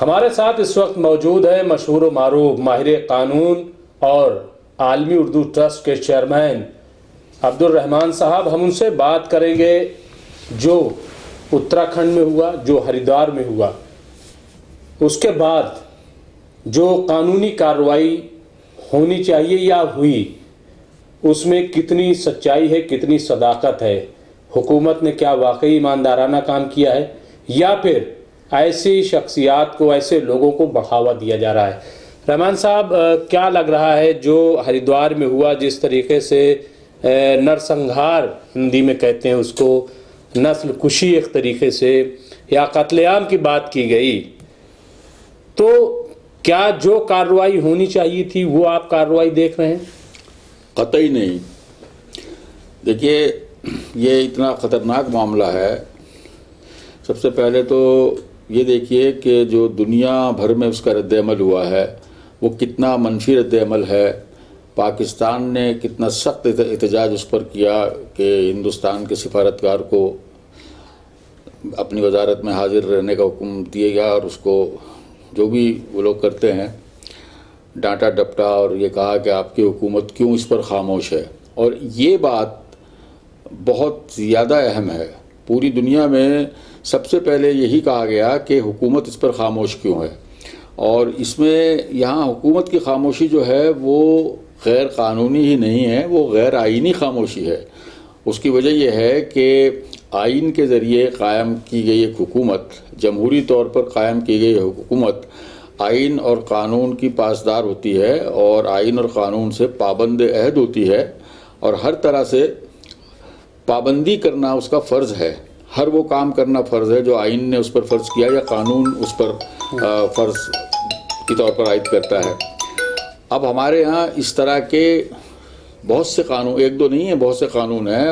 ہمارے ساتھ اس وقت موجود ہیں مشہور و معروف ماہر قانون اور عالمی اردو ٹرسٹ کے چیئرمین عبد الرحمان صاحب. ہم ان سے بات کریں گے جو اتراکھنڈ میں ہوا، جو ہریدوار میں ہوا، اس کے بعد جو قانونی کارروائی ہونی چاہیے یا ہوئی، اس میں کتنی سچائی ہے، کتنی صداقت ہے، حکومت نے کیا واقعی ایماندارانہ کام کیا ہے یا پھر ایسی شخصیات کو، ایسے لوگوں کو بڑھاوا دیا جا رہا ہے. رحمان صاحب، کیا لگ رہا ہے جو ہریدوار میں ہوا، جس طریقے سے نرسنگھار ہندی میں کہتے ہیں اس کو، نسل کشی ایک طریقے سے یا قتل عام کی بات کی گئی، تو کیا جو کارروائی ہونی چاہیے تھی وہ آپ کارروائی دیکھ رہے ہیں؟ قطعی نہیں. دیکھیے، یہ اتنا خطرناک معاملہ ہے. سب سے پہلے تو یہ دیکھیے کہ جو دنیا بھر میں اس کا رد عمل ہوا ہے وہ کتنا منفی رد عمل ہے. پاکستان نے کتنا سخت احتجاج اس پر کیا کہ ہندوستان کے سفارتکار کو اپنی وزارت میں حاضر رہنے کا حکم دیا گیا اور اس کو جو بھی وہ لوگ کرتے ہیں ڈانٹا ڈپٹا اور یہ کہا کہ آپ کی حکومت کیوں اس پر خاموش ہے. اور یہ بات بہت زیادہ اہم ہے. پوری دنیا میں سب سے پہلے یہی کہا گیا کہ حکومت اس پر خاموش کیوں ہے، اور اس میں یہاں حکومت کی خاموشی جو ہے وہ غیر قانونی ہی نہیں ہے، وہ غیر آئینی خاموشی ہے. اس کی وجہ یہ ہے کہ آئین کے ذریعے قائم کی گئی ایک حکومت، جمہوری طور پر قائم کی گئی حکومت آئین اور قانون کی پاسدار ہوتی ہے اور آئین اور قانون سے پابند عہد ہوتی ہے، اور ہر طرح سے پابندی کرنا اس کا فرض ہے. ہر وہ کام کرنا فرض ہے جو آئین نے اس پر فرض کیا یا قانون اس پر فرض کی طور پر عائد کرتا ہے. اب ہمارے ہاں اس طرح کے بہت سے قانون، ایک دو نہیں ہیں، بہت سے قانون ہیں.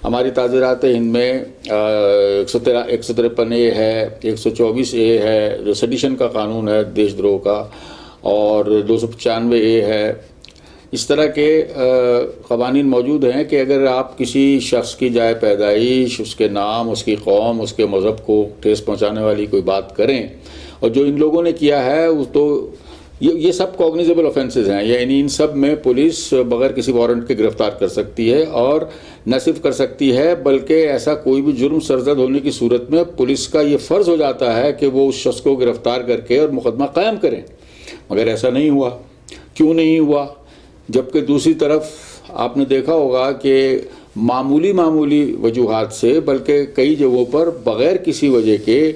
ہماری تعزیرات ہند میں 153 اے ہے، 124 اے ہے جو سیڈیشن کا قانون ہے، دیش دروہ کا، اور 295 اے ہے. اس طرح کے قوانین موجود ہیں کہ اگر آپ کسی شخص کی جائے پیدائش، اس کے نام، اس کی قوم، اس کے مذہب کو ٹھیس پہنچانے والی کوئی بات کریں، اور جو ان لوگوں نے کیا ہے تو یہ سب کوگنیزیبل آفینسز ہیں. یعنی ان سب میں پولیس بغیر کسی وارنٹ کے گرفتار کر سکتی ہے، اور نہ صرف کر سکتی ہے بلکہ ایسا کوئی بھی جرم سرزد ہونے کی صورت میں پولیس کا یہ فرض ہو جاتا ہے کہ وہ اس شخص کو گرفتار کر کے اور مقدمہ قائم کریں. مگر ایسا نہیں ہوا. کیوں نہیں ہوا؟ جبکہ دوسری طرف آپ نے دیکھا ہوگا کہ معمولی وجوہات سے، بلکہ کئی جگہوں پر بغیر کسی وجہ کے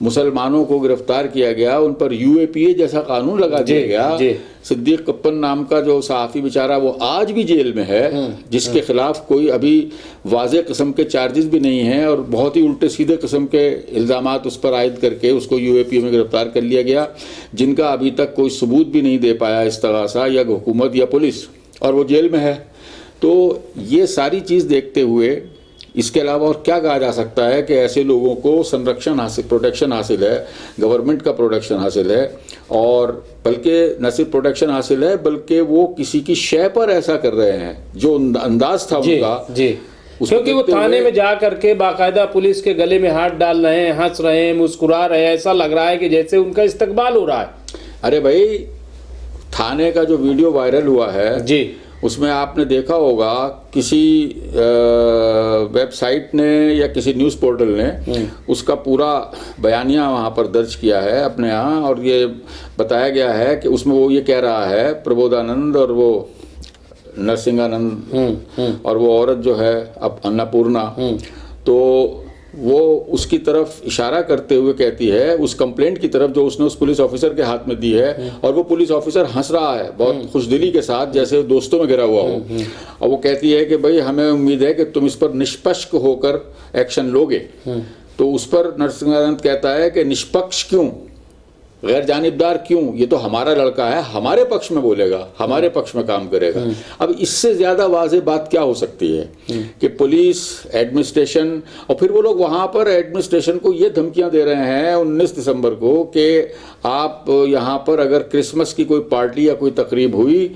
مسلمانوں کو گرفتار کیا گیا، ان پر UAPA جیسا قانون لگا دیا گیا. صدیق کپن نام کا جو صحافی بیچارہ وہ آج بھی جیل میں ہے، جس کے خلاف کوئی ابھی واضح قسم کے چارجز بھی نہیں ہیں، اور بہت ہی الٹے سیدھے قسم کے الزامات اس پر عائد کر کے اس کو UAPA میں گرفتار کر لیا گیا، جن کا ابھی تک کوئی ثبوت بھی نہیں دے پایا استغاثہ یا حکومت یا پولیس، اور وہ جیل میں ہے. تو یہ ساری چیز دیکھتے ہوئے اس کے علاوہ اور کیا کہا جا سکتا ہے کہ ایسے لوگوں کو پروٹیکشن حاصل ہے، گورنمنٹ کا پروٹیکشن حاصل ہے، اور بلکہ نہ صرف پروٹیکشن حاصل ہے بلکہ وہ کسی کی شے پر ایسا کر رہے ہیں جو انداز تھا ان کا. کیونکہ وہ تھانے میں جا کر کے باقاعدہ پولیس کے گلے میں ہاتھ ڈال رہے ہیں، ہنس رہے ہیں، مسکرا رہے ہیں، ایسا لگ رہا ہے کہ جیسے ان کا استقبال ہو رہا ہے. ارے بھائی، تھانے کا جو ویڈیو وائرل ہوا ہے اس میں آپ نے دیکھا ہوگا کسی ویب سائٹ نے یا کسی نیوز پورٹل نے اس کا پورا بیانیہ وہاں پر درج کیا ہے اپنے ہاں، اور یہ بتایا گیا ہے کہ اس میں وہ یہ کہہ رہا ہے، پربودھانند اور وہ نرسنگانند اور وہ عورت جو ہے اب اناپورنا، تو وہ اس کی طرف اشارہ کرتے ہوئے کہتی ہے، اس کمپلینٹ کی طرف جو اس نے اس پولیس آفیسر کے ہاتھ میں دی ہے، اور وہ پولیس آفیسر ہنس رہا ہے بہت خوش دلی کے ساتھ جیسے دوستوں میں گھرا ہوا ہو، اور وہ کہتی ہے کہ بھئی ہمیں امید ہے کہ تم اس پر نشپکش ہو کر ایکشن لوگے. تو اس پر نرسنگانند کہتا ہے کہ نشپکش کیوں، غیر جانبدار کیوں، یہ تو ہمارا لڑکا ہے، ہمارے پکش میں بولے گا، ہمارے پکش میں کام کرے گا. اب اس سے زیادہ واضح بات کیا ہو سکتی ہے کہ پولیس، ایڈمنسٹریشن، اور پھر وہ لوگ وہاں پر ایڈمنسٹریشن کو یہ دھمکیاں دے رہے ہیں 19 دسمبر کو کہ آپ یہاں پر اگر کرسمس کی کوئی پارٹی یا کوئی تقریب ہوئی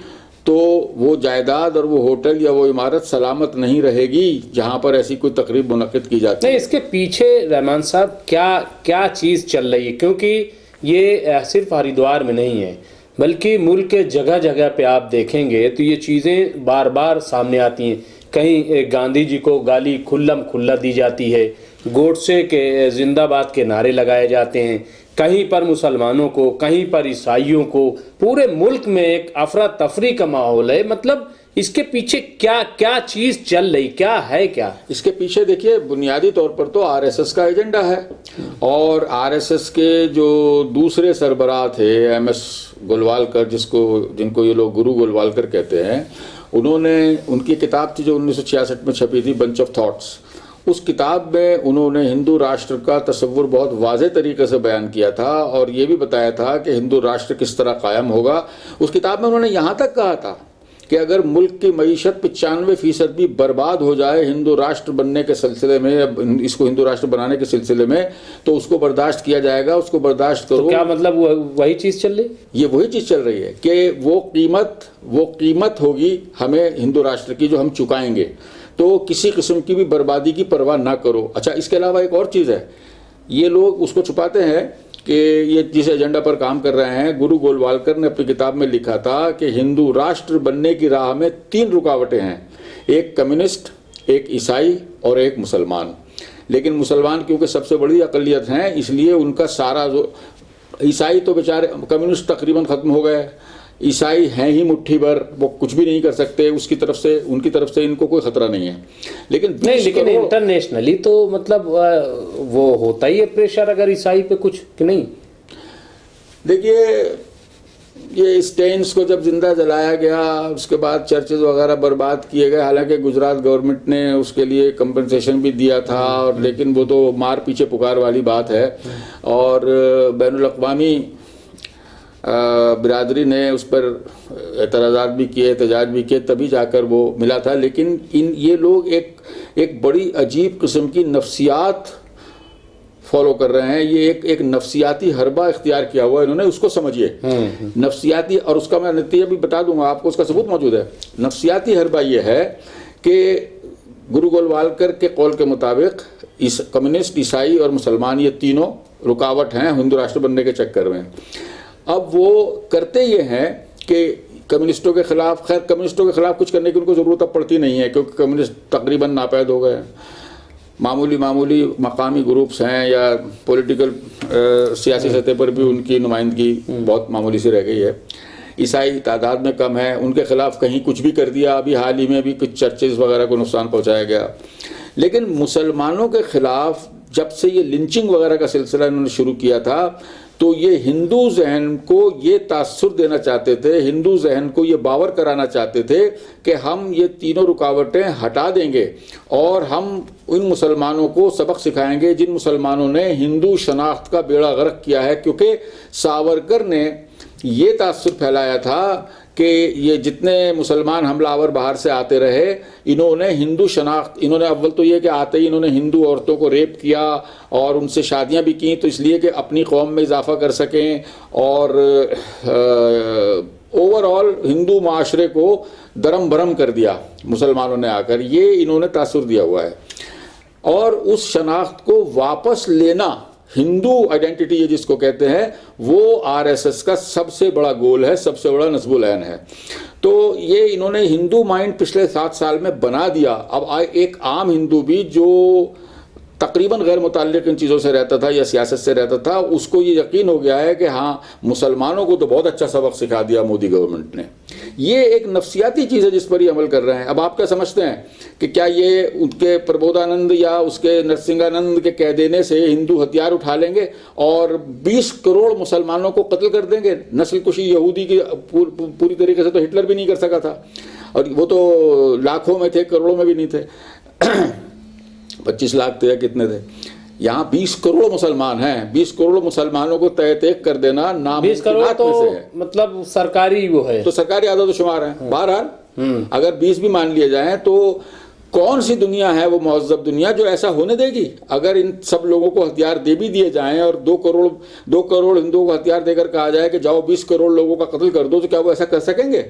تو وہ جائیداد اور وہ ہوٹل یا وہ عمارت سلامت نہیں رہے گی جہاں پر ایسی کوئی تقریب منعقد کی جاتی ہے. نہیں، اس کے پیچھے رحمان صاحب کیا چیز چل رہی ہے؟ کیونکہ یہ صرف ہریدوار میں نہیں ہے بلکہ ملک کے جگہ جگہ پہ آپ دیکھیں گے تو یہ چیزیں بار بار سامنے آتی ہیں. کہیں گاندھی جی کو گالی کھلم کھلا دی جاتی ہے، گوڈسے کے زندہ باد کے نعرے لگائے جاتے ہیں، کہیں پر مسلمانوں کو، کہیں پر عیسائیوں کو، پورے ملک میں ایک افراتفری کا ماحول ہے. مطلب اس کے پیچھے کیا چیز چل رہی، کیا ہے کیا؟ اس کے پیچھے دیکھیے بنیادی طور پر تو آر ایس ایس کا ایجنڈا ہے، اور آر ایس ایس کے جو دوسرے سربراہ تھے ایم ایس گولوالکر، جن کو یہ لوگ گرو گولوالکر کہتے ہیں، انہوں نے ان کی کتاب تھی جو 1966 میں چھپی تھی، بنچ آف تھاٹس. اس کتاب میں انہوں نے ہندو راشٹر کا تصور بہت واضح طریقے سے بیان کیا تھا، اور یہ بھی بتایا تھا کہ ہندو راشٹر کس طرح قائم ہوگا. اس کتاب میں انہوں نے یہاں تک کہا تھا کہ اگر ملک کی معیشت 95% بھی برباد ہو جائے ہندو راشٹر بننے کے سلسلے میں، اس کو ہندو راشٹر بنانے کے سلسلے میں، تو اس کو برداشت کیا جائے گا، اس کو برداشت کرو. تو کیا مطلب وہی چیز چل رہی؟ یہ وہی چیز چل رہی ہے کہ وہ قیمت ہوگی ہمیں ہندو راشٹر کی جو ہم چکائیں گے، تو کسی قسم کی بھی بربادی کی پرواہ نہ کرو. اچھا، اس کے علاوہ ایک اور چیز ہے، یہ لوگ اس کو چھپاتے ہیں کہ یہ جس ایجنڈا پر کام کر رہے ہیں. گرو گولوالکر نے اپنی کتاب میں لکھا تھا کہ ہندو راشٹر بننے کی راہ میں 3 رکاوٹیں ہیں، ایک کمیونسٹ، ایک عیسائی اور ایک مسلمان. لیکن مسلمان کیونکہ سب سے بڑی اقلیت ہیں، اس لیے ان کا سارا عیسائی تو بیچارے، کمیونسٹ تقریباً ختم ہو گئے، عیسائی ہیں ہی مٹھی بھر، وہ کچھ بھی نہیں کر سکتے، ان کی طرف سے ان کو کوئی خطرہ نہیں ہے. لیکن انٹرنیشنلی تو مطلب وہ ہوتا ہی ہے پریشر اگر عیسائی پہ کچھ کہ نہیں. دیکھیے، یہ اسٹینس کو جب زندہ جلایا گیا، اس کے بعد چرچز وغیرہ برباد کیے گئے. حالانکہ گجرات گورنمنٹ نے اس کے لیے کمپنسیشن بھی دیا تھا، لیکن وہ تو مار پیچھے پکار والی بات ہے. اور بین الاقوامی برادری نے اس پر اعتراضات بھی کیے، احتجاج بھی کیے، تبھی جا کر وہ ملا تھا. لیکن یہ لوگ ایک بڑی عجیب قسم کی نفسیات فالو کر رہے ہیں. یہ ایک نفسیاتی حربہ اختیار کیا ہوا ہے انہوں نے، اس کو سمجھیے. نفسیاتی، اور اس کا میں نتیجہ بھی بتا دوں گا آپ کو، اس کا ثبوت موجود ہے. نفسیاتی حربہ یہ ہے کہ گرو گولوالکر کے قول کے مطابق کمیونسٹ، عیسائی اور مسلمان، یہ تینوں رکاوٹ ہیں ہندو راشٹر بننے کے چکر میں. اب وہ کرتے یہ ہیں کہ کمیونسٹوں کے خلاف کچھ کرنے کی ان کو ضرورت اب پڑتی نہیں ہے، کیونکہ کمیونسٹ تقریباً ناپید ہو گئے ہیں. معمولی مقامی گروپس ہیں، یا پولیٹیکل سیاسی سطح پر بھی ان کی نمائندگی بہت معمولی سی رہ گئی ہے. عیسائی تعداد میں کم ہے، ان کے خلاف کہیں کچھ بھی کر دیا. ابھی حال ہی میں بھی کچھ چرچز وغیرہ کو نقصان پہنچایا گیا. لیکن مسلمانوں کے خلاف جب سے یہ لنچنگ وغیرہ کا سلسلہ انہوں نے شروع کیا تھا، تو یہ ہندو ذہن کو یہ تاثر دینا چاہتے تھے، ہندو ذہن کو یہ باور کرانا چاہتے تھے کہ ہم یہ تینوں رکاوٹیں ہٹا دیں گے، اور ہم ان مسلمانوں کو سبق سکھائیں گے جن مسلمانوں نے ہندو شناخت کا بیڑا غرق کیا ہے. کیونکہ ساورکر نے یہ تاثر پھیلایا تھا کہ یہ جتنے مسلمان حملہ آور باہر سے آتے رہے، انہوں نے ہندو شناخت، انہوں نے اول تو یہ کہ آتے ہی انہوں نے ہندو عورتوں کو ریپ کیا اور ان سے شادیاں بھی کیں، تو اس لیے کہ اپنی قوم میں اضافہ کر سکیں، اور اوور آل ہندو معاشرے کو درم برم کر دیا مسلمانوں نے آ کر. یہ انہوں نے تاثر دیا ہوا ہے. اور اس شناخت کو واپس لینا، ہندو آئیڈینٹی یہ جس کو کہتے ہیں، وہ آر ایس ایس کا سب سے بڑا گول ہے، سب سے بڑا نصب العین ہے. تو یہ انہوں نے ہندو مائنڈ پچھلے 7 سال میں بنا دیا. اب ایک عام ہندو بھی جو تقریباً غیر متعلق ان چیزوں سے رہتا تھا یا سیاست سے رہتا تھا، اس کو یہ یقین ہو گیا ہے کہ ہاں مسلمانوں کو تو بہت اچھا سبق سکھا دیا مودی گورنمنٹ نے. یہ ایک نفسیاتی چیز ہے جس پر یہ عمل کر رہے ہیں. اب آپ کیا سمجھتے ہیں کہ کیا یہ ان کے پربودھانند یا اس کے نرسنگانند کے کہہ دینے سے ہندو ہتھیار اٹھا لیں گے اور 20 کروڑ مسلمانوں کو قتل کر دیں گے؟ نسل کشی یہودی کی پوری طریقے سے تو ہٹلر بھی نہیں کر سکا تھا، اور وہ تو لاکھوں میں تھے، کروڑوں میں بھی نہیں تھے. 25 لاکھ تھے یا کتنے تھے؟ یہاں 20 کروڑ مسلمان ہیں. 20 کروڑ مسلمانوں کو تہہ تیک کر دینا ناممکنات میں سے ہے. مطلب سرکاری وہ ہے، تو سرکاری عدد و شمار ہیں. بہرحال اگر 20 بھی مان لیے جائیں تو کون سی دنیا ہے وہ مہذب دنیا جو ایسا ہونے دے گی؟ اگر ان سب لوگوں کو ہتھیار دے بھی دیے جائیں اور 2 کروڑ ہندوؤں کو ہتھیار دے کر کہا جائے کہ جاؤ 20 کروڑ لوگوں کا قتل کر دو، تو کیا وہ ایسا کر سکیں گے؟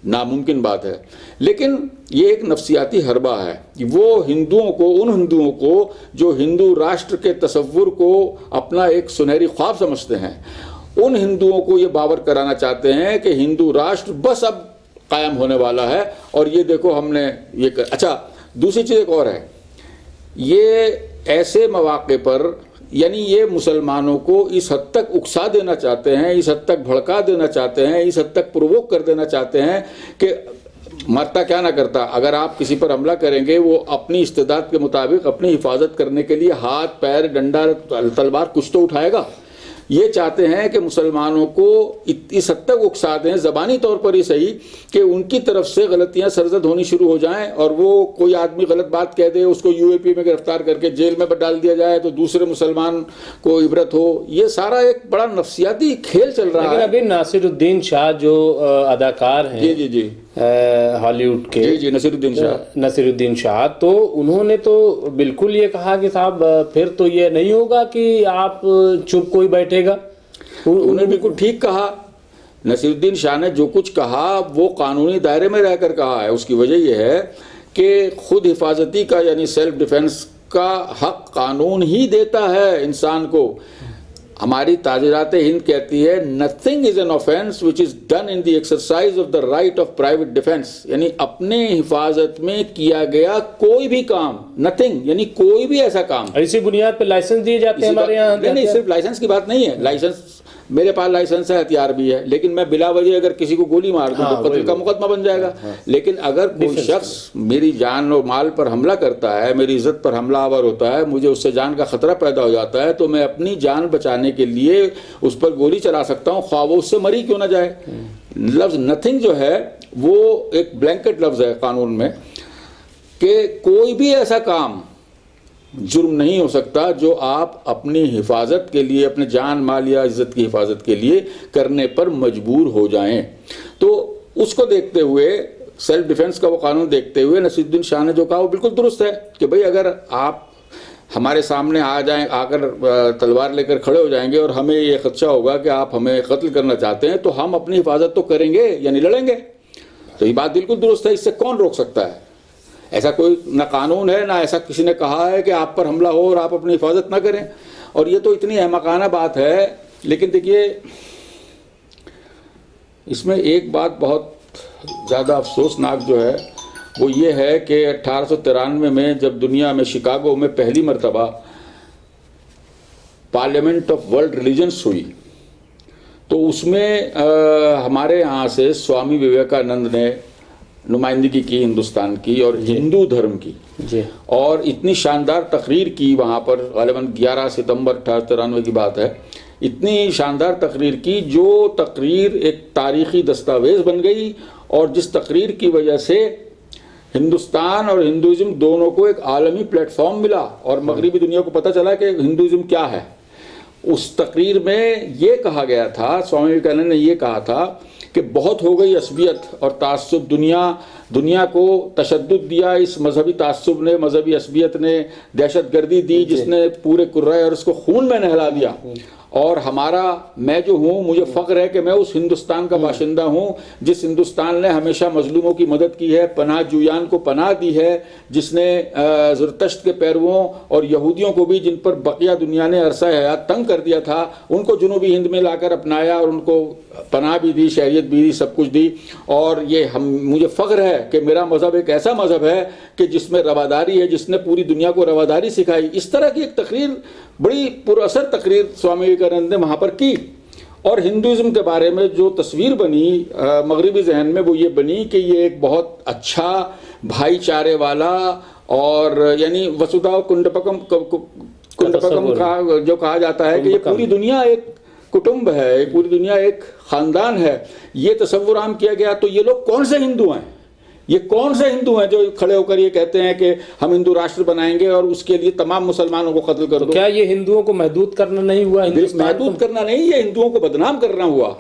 ناممکن بات ہے. لیکن یہ ایک نفسیاتی حربہ ہے. وہ ان ہندوؤں کو جو ہندو راشٹر کے تصور کو اپنا ایک سنہری خواب سمجھتے ہیں، ان ہندوؤں کو یہ باور کرانا چاہتے ہیں کہ ہندو راشٹر بس اب قائم ہونے والا ہے، اور یہ دیکھو ہم نے یہ اچھا دوسری چیز ایک اور ہے، یہ ایسے مواقع پر یعنی یہ مسلمانوں کو اس حد تک اکسا دینا چاہتے ہیں، اس حد تک بھڑکا دینا چاہتے ہیں، اس حد تک پرووک کر دینا چاہتے ہیں کہ مرتا کیا نہ کرتا، اگر آپ کسی پر حملہ کریں گے وہ اپنی استعداد کے مطابق اپنی حفاظت کرنے کے لیے ہاتھ پیر ڈنڈا تلوار کچھ تو اٹھائے گا۔ یہ چاہتے ہیں کہ مسلمانوں کو اس حد تک اکسا دیں زبانی طور پر ہی صحیح کہ ان کی طرف سے غلطیاں سرزد ہونی شروع ہو جائیں، اور وہ کوئی آدمی غلط بات کہہ دے اس کو یو اے پی میں گرفتار کر کے جیل میں ڈال دیا جائے تو دوسرے مسلمان کو عبرت ہو۔ یہ سارا ایک بڑا نفسیاتی کھیل چل رہا ہے۔ لیکن ابھی ناصر الدین شاہ جو اداکار ہیں جی ہالی ووڈ کے، جی نصیر الدین شاہ، تو انہوں نے تو بالکل یہ کہا کہ صاحب پھر تو یہ نہیں ہوگا کہ آپ چپ کوئی بیٹھے گا۔ انہوں نے بالکل ٹھیک کہا، نصیر الدین شاہ نے جو کچھ کہا وہ قانونی دائرے میں رہ کر کہا ہے۔ اس کی وجہ یہ ہے کہ خود حفاظتی کا یعنی سیلف ڈیفense کا حق قانون ہی دیتا ہے انسان کو۔ ہماری تاجرات ہند کہتی ہے nothing is an offense which is done in the exercise of the right of private defense، یعنی اپنے حفاظت میں کیا گیا کوئی بھی کام، nothing یعنی کوئی بھی ایسا کام۔ اسی بنیاد پہ لائسنس دیے جاتے ہیں ہمارے یہاں؟ نہیں، صرف لائسنس کی بات نہیں ہے، لائسنس میرے پاس لائسنس ہے، ہتھیار بھی ہے، لیکن میں بلا وجہ اگر کسی کو گولی مار دوں تو قتل کا مقدمہ بن جائے گا۔ لیکن اگر کوئی شخص میری جان اور مال پر حملہ کرتا ہے، میری عزت پر حملہ آور ہوتا ہے، مجھے اس سے جان کا خطرہ پیدا ہو جاتا ہے، تو میں اپنی جان بچانے کے لیے اس پر گولی چلا سکتا ہوں، خواہ وہ اس سے مری کیوں نہ جائے۔ لفظ نتھنگ جو ہے وہ ایک بلینکٹ لفظ ہے قانون میں کہ کوئی بھی ایسا کام جرم نہیں ہو سکتا جو آپ اپنی حفاظت کے لیے، اپنے جان مال یا عزت کی حفاظت کے لیے کرنے پر مجبور ہو جائیں۔ تو اس کو دیکھتے ہوئے، سیلف ڈیفنس کا وہ قانون دیکھتے ہوئے نصیر الدین شاہ نے جو کہا وہ بالکل درست ہے کہ بھئی اگر آپ ہمارے سامنے آ کر تلوار لے کر کھڑے ہو جائیں گے اور ہمیں یہ خدشہ ہوگا کہ آپ ہمیں قتل کرنا چاہتے ہیں، تو ہم اپنی حفاظت تو کریں گے یعنی لڑیں گے۔ تو یہ بات بالکل درست ہے، اس سے کون روک سکتا ہے؟ ایسا کوئی نہ قانون ہے، نہ ایسا کسی نے کہا ہے کہ آپ پر حملہ ہو اور آپ اپنی حفاظت نہ کریں۔ اور یہ تو اتنی احمقانہ بات ہے۔ لیکن دیکھیے اس میں ایک بات بہت زیادہ افسوسناک جو ہے وہ یہ ہے کہ 1893 میں جب دنیا میں شکاگو میں پہلی مرتبہ پارلیمنٹ آف ورلڈ ریلیجنس ہوئی تو اس میں ہمارے یہاں سے سوامی وویکانند نے نمائندگی کی ہندوستان کی اور ہندو دھرم کی، اور اتنی شاندار تقریر کی وہاں پر، غالباً 11 ستمبر 1893 کی بات ہے، اتنی شاندار تقریر کی جو تقریر ایک تاریخی دستاویز بن گئی، اور جس تقریر کی وجہ سے ہندوستان اور ہندوازم دونوں کو ایک عالمی پلیٹ فارم ملا اور مغربی دنیا کو پتہ چلا کہ ہندوازم کیا ہے۔ اس تقریر میں یہ کہا گیا تھا، سوامی وویکانند نے یہ کہا تھا کہ بہت ہو گئی عصبیت اور تعصب، دنیا کو تشدد دیا اس مذہبی تعصب نے، مذہبی عصبیت نے، دہشت گردی دی جس نے پورے کرۂ اور اس کو خون میں نہلا دیا، اور میں جو ہوں مجھے فخر ہے کہ میں اس ہندوستان کا باشندہ ہوں جس ہندوستان نے ہمیشہ مظلوموں کی مدد کی ہے، پناہ جویان کو پناہ دی ہے، جس نے زرتشت کے پیرووں اور یہودیوں کو بھی جن پر بقیہ دنیا نے عرصہ حیات تنگ کر دیا تھا ان کو جنوبی ہند میں لا کر اپنایا اور ان کو پناہ بھی دی، شہریت بھی دی، سب کچھ دی۔ اور یہ مجھے فخر ہے کہ میرا مذہب ایک ایسا مذہب ہے کہ جس میں رواداری ہے، جس نے پوری دنیا کو رواداری سکھائی۔ اس طرح کی ایک تقریر، بڑی پر اثر تقریر سوامی وویکانند نے وہاں پر کی، اور ہندوازم کے بارے میں جو تصویر بنی مغربی ذہن میں وہ یہ بنی کہ یہ ایک بہت اچھا بھائی چارے والا، اور یعنی وسودھا کنڈپکم کا جو کہا جاتا ہے کہ یہ پوری دنیا ایک کٹمب ہے، پوری دنیا ایک خاندان ہے، یہ تصور عام کیا گیا۔ تو یہ لوگ کون سے ہندو ہیں؟ یہ کون سے ہندو ہیں جو کھڑے ہو کر یہ کہتے ہیں کہ ہم ہندو راشٹر بنائیں گے اور اس کے لیے تمام مسلمانوں کو قتل کر دو؟ کیا یہ ہندوؤں کو محدود کرنا نہیں ہوا؟ محدود کرنا نہیں، یہ ہندوؤں کو بدنام کرنا ہوا۔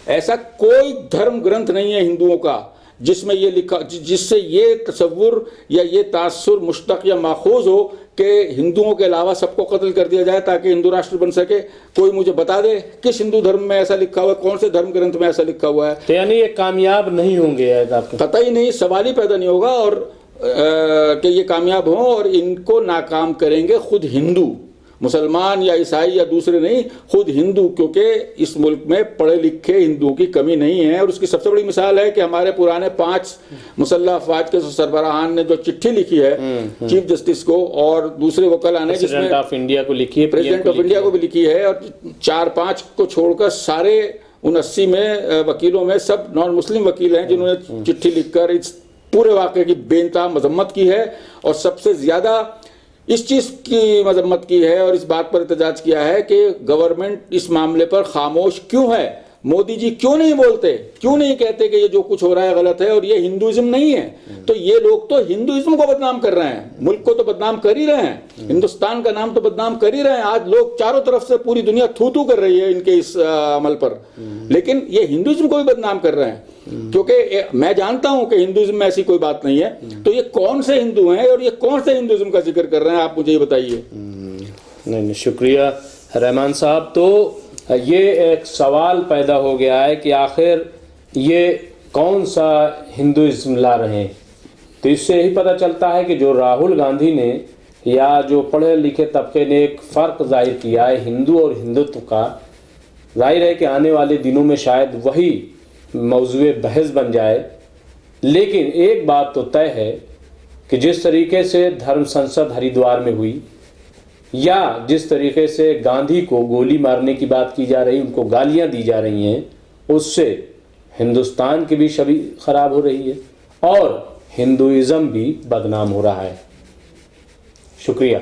ایسا کوئی دھرم گرنتھ نہیں ہے ہندوؤں کا جس میں یہ لکھا، جس سے یہ تصور یا یہ تاثر مشتق یا ماخوذ ہو کہ ہندوؤں کے علاوہ سب کو قتل کر دیا جائے تاکہ ہندو راشٹر بن سکے۔ کوئی مجھے بتا دے کس ہندو دھرم میں ایسا لکھا ہوا ہے، کون سے دھرم گرنتھ میں ایسا لکھا ہوا ہے؟ تو یعنی یہ کامیاب نہیں ہوں گے؟ قطعی نہیں، سوال ہی پیدا نہیں ہوگا، اور کہ یہ کامیاب ہوں، اور ان کو ناکام کریں گے خود ہندو، مسلمان یا عیسائی یا دوسرے نہیں، خود ہندو، کیونکہ اس ملک میں پڑھے لکھے ہندوؤں کی کمی نہیں ہے. اور اس کی سب سے بڑی مثال ہے کہ ہمارے پرانے 5 مسلح افواج کے سربراہان نے جو چٹھی لکھی ہے چیف جسٹس کو اور دوسرے وکلاء نے، جس میں پریزیڈنٹ آف انڈیا کو لکھی ہے، پریزیڈنٹ آف انڈیا کو بھی لکھی ہے، اور 4-5 کو چھوڑ کر سارے 79 میں وکیلوں میں سب نان مسلم وکیل ہیں جنہوں نے چٹھی لکھ کر اس پورے واقعے کی بے انتہا مذمت کی ہے. اور سب سے زیادہ اس چیز کی مذمت کی ہے اور اس بات پر احتجاج کیا ہے کہ گورنمنٹ اس معاملے پر خاموش کیوں ہے. مودی جی کیوں نہیں بولتے، کیوں نہیں کہتے کہ یہ جو کچھ ہو رہا ہے غلط ہے اور یہ ہندوازم نہیں ہے. تو یہ لوگ تو ہندوازم کو بدنام کر رہے ہیں، ملک کو تو بدنام کر ہی رہے ہیں، ہندوستان کا نام تو بدنام کر ہی رہے ہیں. آج لوگ چاروں طرف سے پوری دنیا تھو تھو کر رہی ہے ان کے اس عمل پر، لیکن یہ ہندوازم کو بھی بدنام کر رہے ہیں. کیونکہ میں جانتا ہوں کہ ہندوازم میں ایسی کوئی بات نہیں ہے. تو یہ کون سے ہندو ہیں اور یہ کون سے ہندوازم کا ذکر کر رہے ہیں، آپ مجھے یہ بتائیے. نہیں، شکریہ رحمان صاحب. تو یہ ایک سوال پیدا ہو گیا ہے کہ آخر یہ کون سا ہندوازم لا رہے ہیں. تو اس سے یہی پتہ چلتا ہے کہ جو راہل گاندھی نے یا جو پڑھے لکھے طبقے نے ایک فرق ظاہر کیا ہے ہندو اور ہندوتو کا، ظاہر ہے کہ آنے والے دنوں میں شاید وہی موضوع بحث بن جائے. لیکن ایک بات تو طے ہے کہ جس طریقے سے دھرم سنسد ہریدوار میں ہوئی، یا جس طریقے سے گاندھی کو گولی مارنے کی بات کی جا رہی، ان کو گالیاں دی جا رہی ہیں، اس سے ہندوستان کی بھی چھوی خراب ہو رہی ہے اور ہندوازم بھی بدنام ہو رہا ہے. شکریہ.